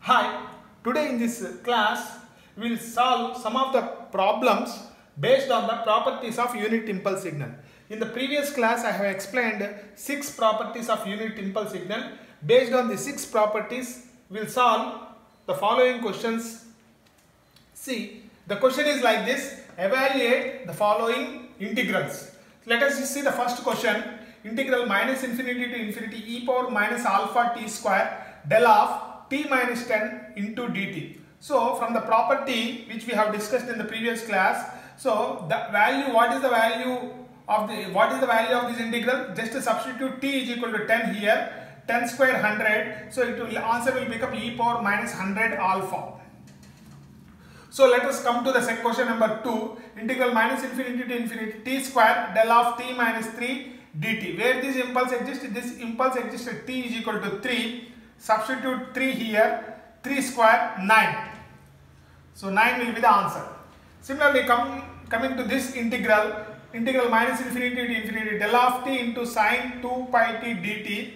Hi, today in this class we will solve some of the problems based on the properties of unit impulse signal. In the previous class I have explained 6 properties of unit impulse signal. Based on the 6 properties we will solve the following questions. See, the question is like this: evaluate the following integrals. Let us see the first question. Integral minus infinity to infinity e power minus alpha t square del of t minus 10 into dt. So from the property which we have discussed in the previous class, so the value, what is the value of this integral? Just substitute t is equal to 10 here, 10 square 100, so answer will become e power minus 100 alpha. So let us come to the second question number 2. Integral minus infinity to infinity t square del of t minus 3 dt. Where this impulse exists at t is equal to 3. Substitute 3 here, 3 square 9. So 9 will be the answer. Similarly, coming to this integral minus infinity to infinity del of t into sine 2 pi t dt.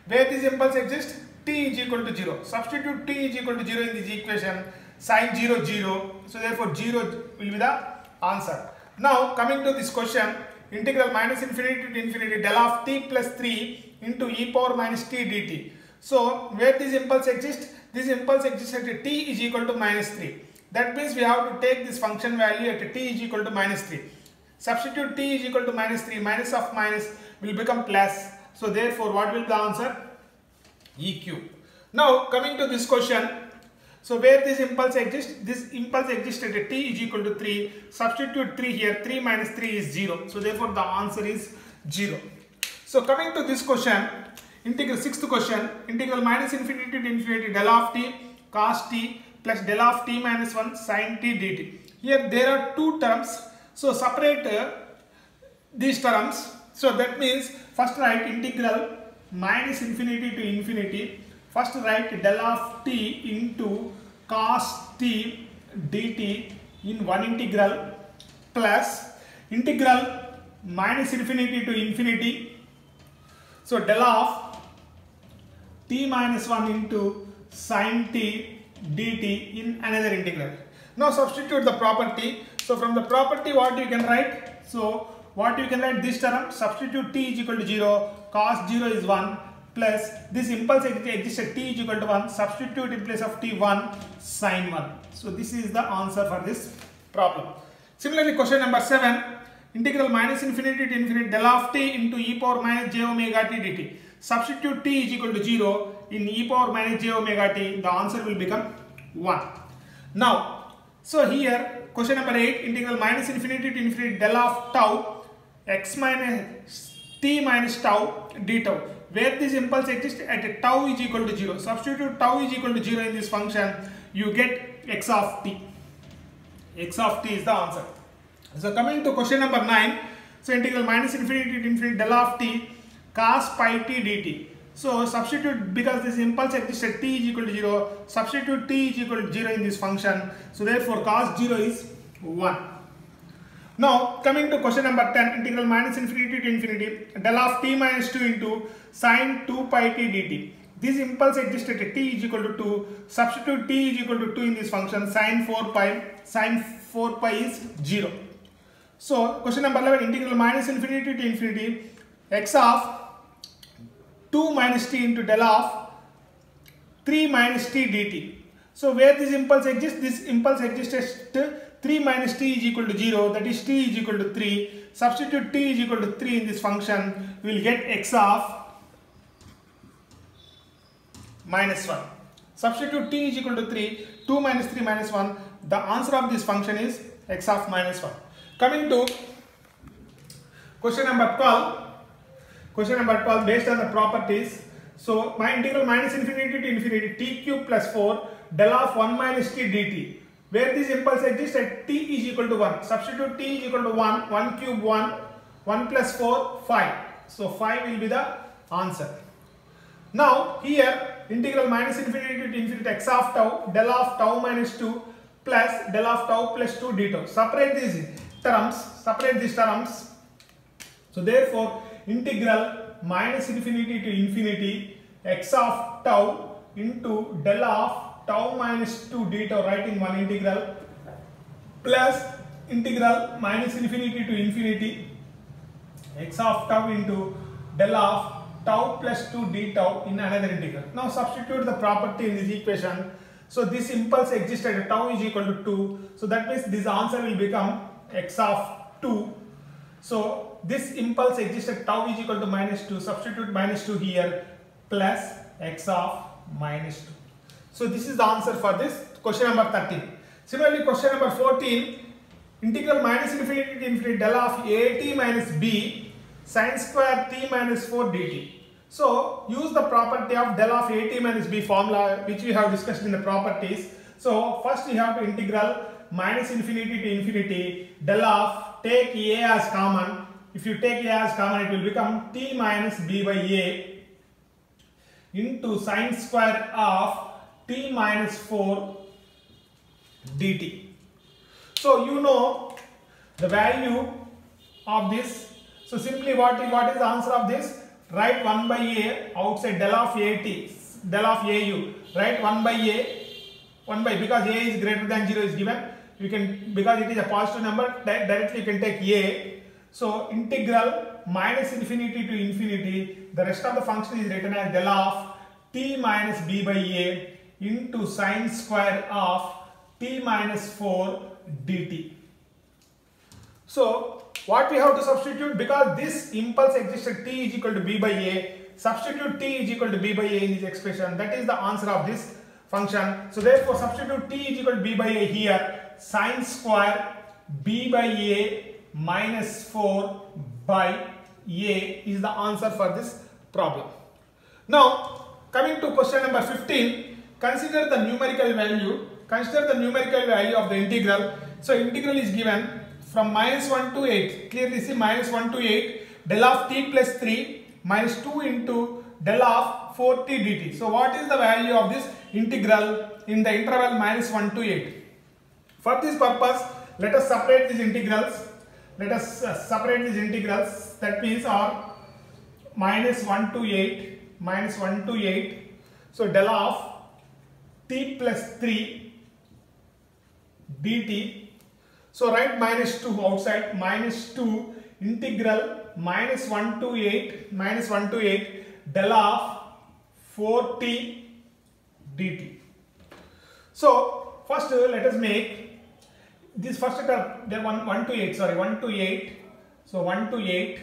Where this impulse exists, t is equal to 0. Substitute t is equal to 0 in this equation, sine 0 0. So therefore 0 will be the answer. Now coming to this question, integral minus infinity to infinity del of t plus 3 into e power minus t dt. So where this impulse exists at t is equal to minus 3. That means we have to take this function value at t is equal to minus 3. Substitute t is equal to minus 3, minus of minus will become plus. So therefore what will be the answer? E cube. Now coming to this question, so where this impulse exists at t is equal to 3. Substitute 3 here, 3 minus 3 is 0. So therefore the answer is 0. So coming to this question, sixth question, integral minus infinity to infinity del of t cos t plus del of t minus 1 sin t dt. Here there are two terms, so separate these terms. So that means first write integral minus infinity to infinity. First write del of t into cos t dt in one integral plus integral minus infinity to infinity. So del of t minus 1 into sin t dt in another integral. Now substitute the property. So from the property what you can write? So what you can write, this term, substitute t is equal to 0, cos 0 is 1, plus this impulse exists at t is equal to 1, substitute in place of t 1, sin 1. So this is the answer for this problem. Similarly, question number 7, integral minus infinity to infinity del of t into e power minus j omega t dt. Substitute t is equal to 0 in e power minus j omega t, the answer will become 1. Now, so here question number 8, integral minus infinity to infinity del of tau x minus t minus tau d tau. Where this impulse exists at tau is equal to 0. Substitute tau is equal to 0 in this function, you get x of t. X of t is the answer. So coming to question number 9, so integral minus infinity to infinity del of t cos pi t dt. So substitute, because this impulse exists at t is equal to 0, substitute t is equal to 0 in this function. So therefore cos 0 is 1. Now coming to question number 10, integral minus infinity to infinity del of t minus 2 into sin 2 pi t dt. This impulse exists at t is equal to 2. Substitute t is equal to 2 in this function, sin 4 pi is 0. So question number 11, integral minus infinity to infinity x of 2 minus t into del of 3 minus t dt. So where this impulse exists at 3 minus t is equal to 0, that is t is equal to 3. Substitute t is equal to 3 in this function, we will get x of minus 1. Substitute t is equal to 3, 2 minus 3 minus 1, the answer of this function is x of minus 1. Coming to question number 12. Question number 12, based on the properties. So my integral minus infinity to infinity t cube plus 4 del of 1 minus t dt. Where this impulse exists at t is equal to 1. Substitute t is equal to 1, 1 cube 1, 1 plus 4, 5. So 5 will be the answer. Now here integral minus infinity to infinity x of tau del of tau minus 2 plus del of tau plus 2 d tau. Separate these terms. So therefore integral minus infinity to infinity x of tau into del of tau minus 2 d tau, right, in one integral, plus integral minus infinity to infinity x of tau into del of tau plus 2 d tau in another integral. Now substitute the property in this equation. So this impulse exists at tau is equal to 2. So that means this answer will become x of 2. So this impulse exists at tau is equal to minus 2. Substitute minus 2 here, plus x of minus 2. So this is the answer for this question number 13. Similarly, question number 14, integral minus infinity to infinity del of a t minus b sin square t minus 4 dt. So use the property of del of a t minus b formula which we have discussed in the properties. So first we have to integral minus infinity to infinity del of, take a as common. If you take a as common, it will become t minus b by a into sin square of t minus 4 dt. So you know the value of this. So simply what is the answer of this? Write 1 by a outside del of at, del of au. Write 1 by a, 1 by, because a is greater than 0 is given. You can, because it is a positive number, directly you can take a. So integral minus infinity to infinity, the rest of the function is written as del of t minus b by a into sin square of t minus 4 dt. So what we have to substitute, because this impulse exists at t is equal to b by a, substitute t is equal to b by a in this expression. That is the answer of this function. So therefore substitute t is equal to b by a here. Sin square b by a minus 4 by a is the answer for this problem. Now coming to question number 15, consider the numerical value. Consider the numerical value of the integral. So integral is given from minus 1 to 8. Clearly see minus 1 to 8 del of t plus 3 minus 2 into del of 4t dt. So what is the value of this integral in the interval minus 1 to 8? For this purpose, let us separate these integrals. Let us separate these integrals. That means are minus 1 to 8, minus 1 to 8. So del of t plus 3 dt. So write minus 2 outside, minus 2 integral minus 1 to 8, minus 1 to 8 del of 4t dt. So first let us make this first term, then 1 to 8, sorry, 1 to 8. So 1 to 8.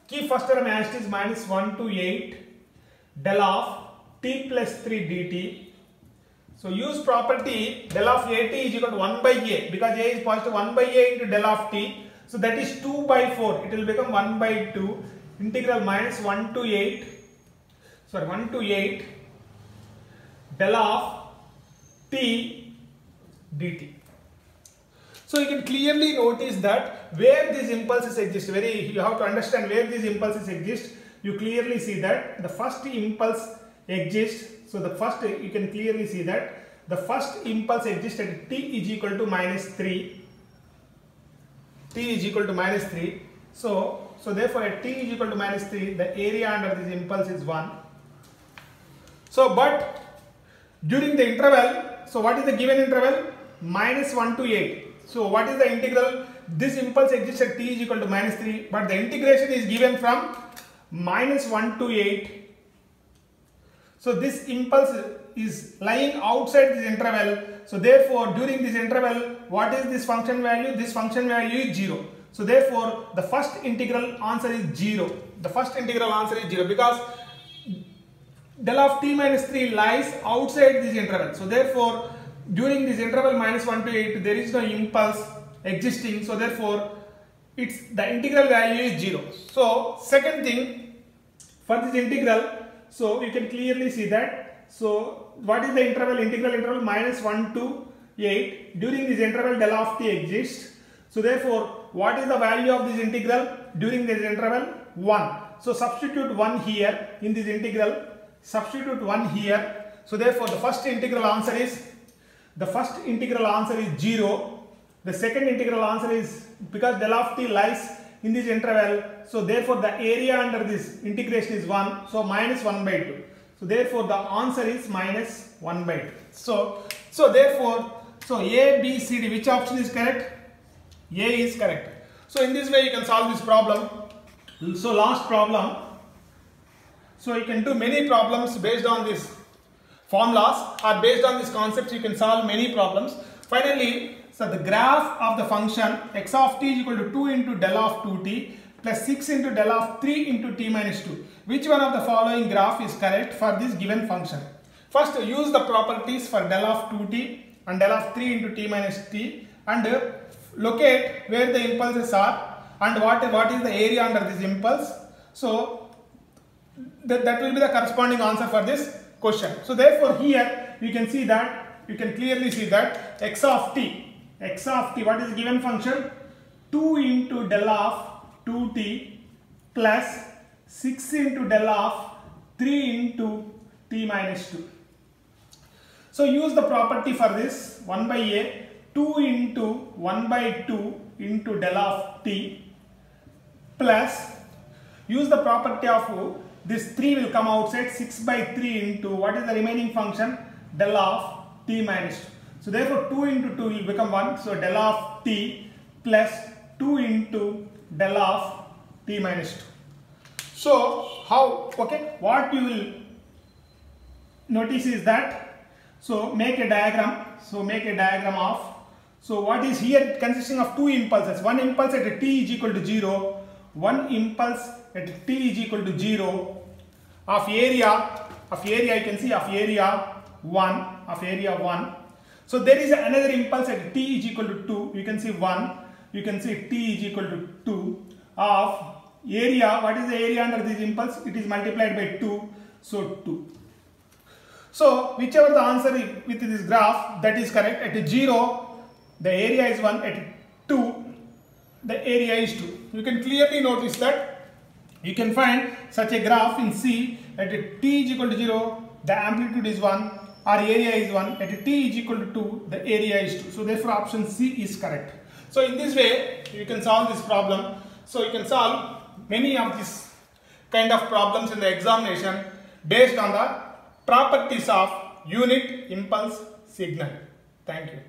Keep first term as it is minus 1 to 8 del of t plus 3 dt. So use property del of at is equal to 1 by a, because a is positive, 1 by a into del of t. So that is 2 by 4. It will become 1 by 2 integral minus 1 to 8, sorry, 1 to 8 del of t dt. So you can clearly notice that where these impulses exist, you have to understand where these impulses exist. You clearly see that the first impulse exists. So the first, you can clearly see that the first impulse exists at t is equal to minus 3. T is equal to minus 3. So therefore at t is equal to minus 3, the area under this impulse is 1. So but during the interval, so what is the given interval? Minus 1 to 8. So what is the integral? This impulse exists at t is equal to minus 3, but the integration is given from minus 1 to 8. So this impulse is lying outside this interval. So therefore during this interval, what is this function value? This function value is 0. So therefore the first integral answer is 0. The first integral answer is 0 because del of t minus 3 lies outside this interval. So therefore during this interval minus 1 to 8 there is no impulse existing. So therefore the integral value is 0. So second thing, for this integral, so you can clearly see that. So what is the interval? Integral interval minus 1 to 8. During this interval del of t exists. So therefore what is the value of this integral during this interval? 1. So substitute 1 here in this integral. Substitute 1 here. So therefore the first integral answer is 0. The second integral answer is, because del of t lies in this interval, so therefore the area under this integration is 1, so minus 1 by 2. So therefore the answer is minus 1 by 2. So therefore, A, B, C, D, which option is correct? A is correct. So in this way you can solve this problem. So last problem. So you can do many problems based on this formulas or based on these concepts. You can solve many problems. Finally, so the graph of the function x of t is equal to 2 into del of 2t plus 6 into del of 3 into t minus 2. Which one of the following graph is correct for this given function? First, use the properties for del of 2t and del of 3 into t minus t and locate where the impulses are and what is the area under this impulse. So that will be the corresponding answer for this question. So therefore here you can see that, you can clearly see that x of t, what is the given function? 2 into del of 2t plus 6 into del of 3 into t minus 2. So use the property for this 1 by a, 2 into 1 by 2 into del of t plus use the property of this 3 will come outside, 6 by 3 into what is the remaining function? Del of t minus 2. So therefore 2 into 2 will become 1. So del of t plus 2 into del of t minus 2. So how, okay, what you will notice is that, so make a diagram. So make a diagram of, so what is here consisting of two impulses. One impulse at t is equal to 0, one impulse at t is equal to 0 of area you can see of area 1. So there is another impulse at t is equal to 2, you can see 1, you can see t is equal to 2 of area. What is the area under this impulse? It is multiplied by 2, so 2. So whichever the answer is with this graph, that is correct. At 0 the area is 1, at 2 the area is 2. You can clearly notice that you can find such a graph in C. At t is equal to 0 the amplitude is 1, our area is 1, at t is equal to 2 the area is 2. So therefore option C is correct. So in this way you can solve this problem. So you can solve many of these kind of problems in the examination based on the properties of unit impulse signal. Thank you.